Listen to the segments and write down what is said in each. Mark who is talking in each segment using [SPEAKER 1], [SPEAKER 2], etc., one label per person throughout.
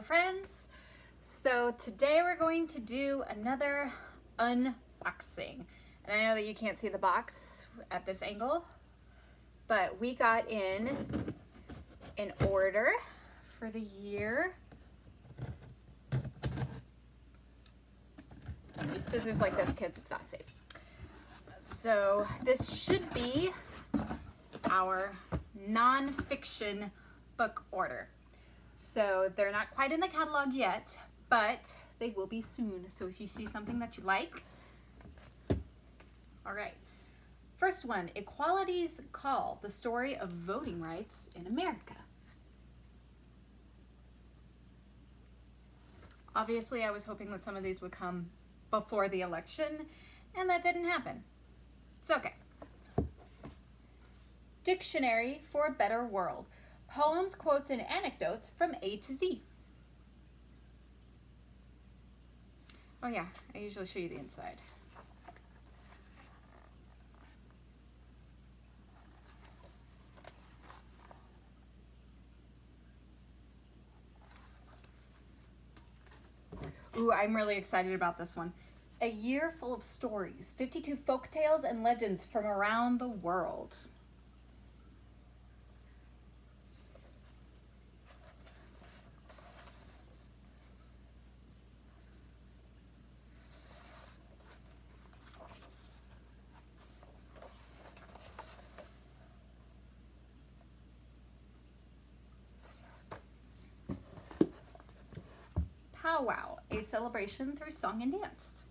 [SPEAKER 1] friends. So today we're going to do another unboxing. And I know that you can't see the box at this angle, but we got in an order for the year. Use scissors like this, kids, it's not safe. So this should be our nonfiction book order. So they're not quite in the catalog yet, but they will be soon. So if you see something that you like. All right. First one, Equality's Call, the story of voting rights in America. Obviously, I was hoping that some of these would come before the election, and that didn't happen. It's okay. Dictionary for a Better World. Poems, quotes, and anecdotes from A to Z. Oh yeah, I usually show you the inside. Ooh, I'm really excited about this one. A year full of stories, 52 folk tales and legends from around the world. Powwow, a celebration through song and dance.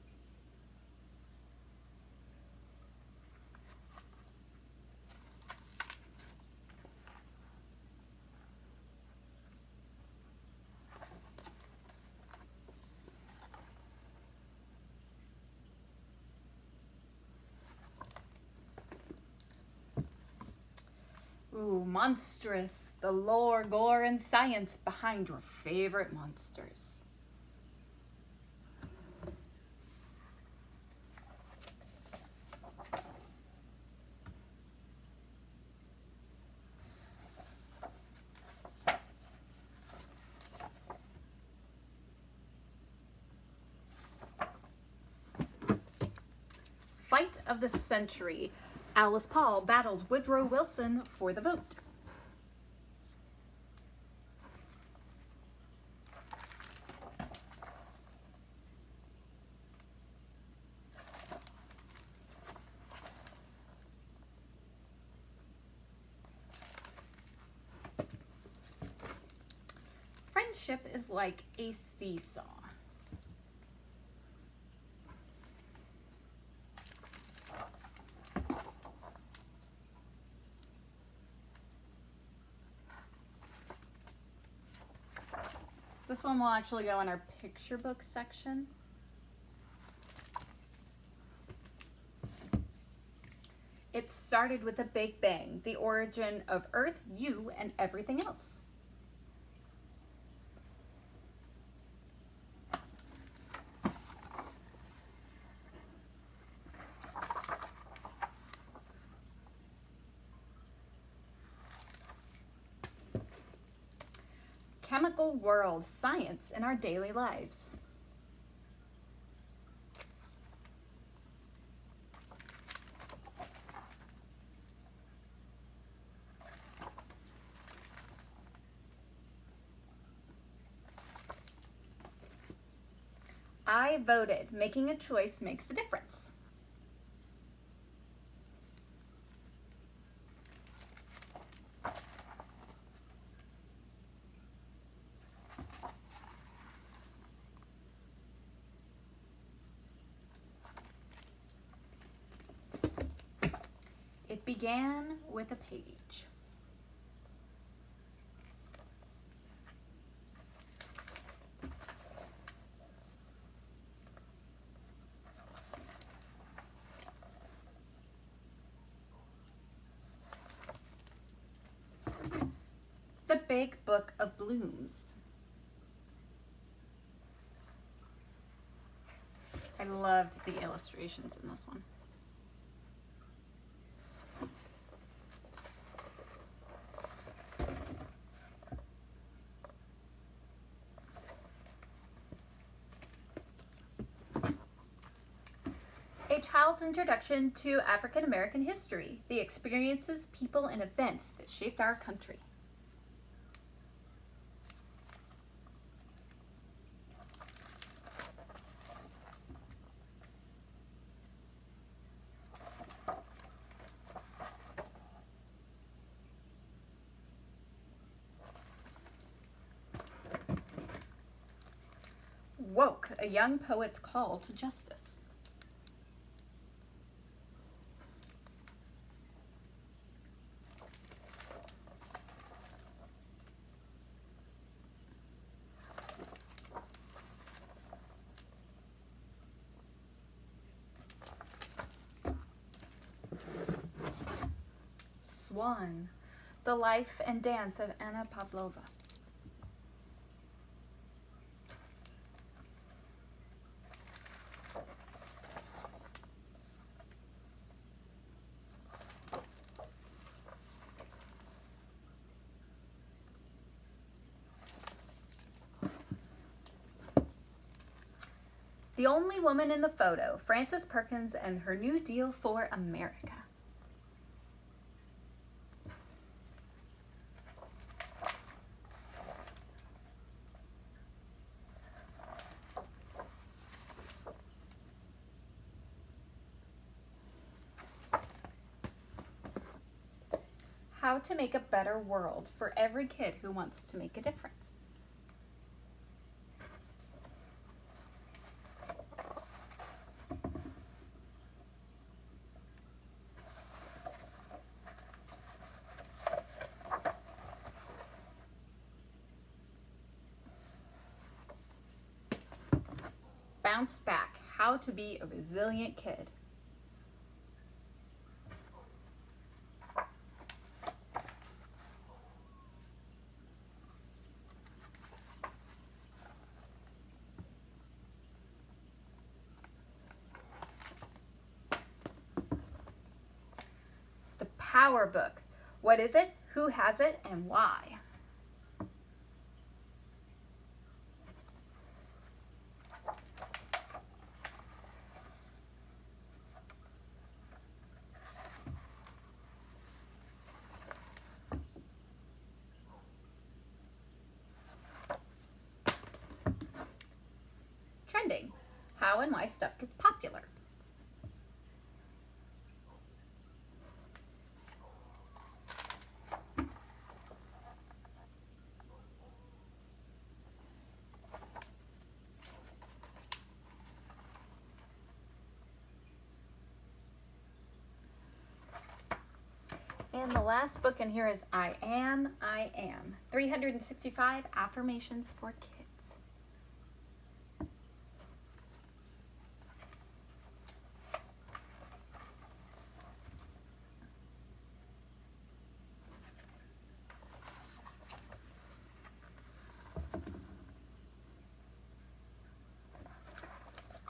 [SPEAKER 1] Ooh, Monstrous, the lore, gore, and science behind your favorite monsters. Fight of the Century. Alice Paul battles Woodrow Wilson for the vote. Friendship is like a seesaw. This one will actually go in our picture book section. It started with a Big Bang, the origin of Earth, you, and everything else. Chemical World, Science in Our Daily Lives. I voted. Making a choice makes a difference. It began with a page. The Big Book of Blooms. I loved the illustrations in this one. A child's introduction to African American history, the experiences, people, and events that shaped our country. Woke, a young poet's call to justice. Swan, the life and dance of Anna Pavlova. The only woman in the photo, Frances Perkins and her New Deal for America. How to make a better world for every kid who wants to make a difference. Bounce back, how to be a resilient kid. The Power Book. What is it? Who has it? And why? Trending. How and why stuff gets popular. And the last book in here is I Am. 365 Affirmations for Kids.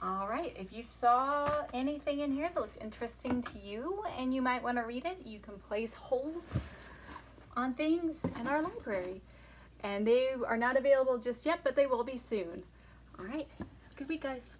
[SPEAKER 1] All right, if you saw anything in here that looked interesting to you and you might want to read it, you can place holds on things in our library. And they are not available just yet, but they will be soon. All right, good week, guys.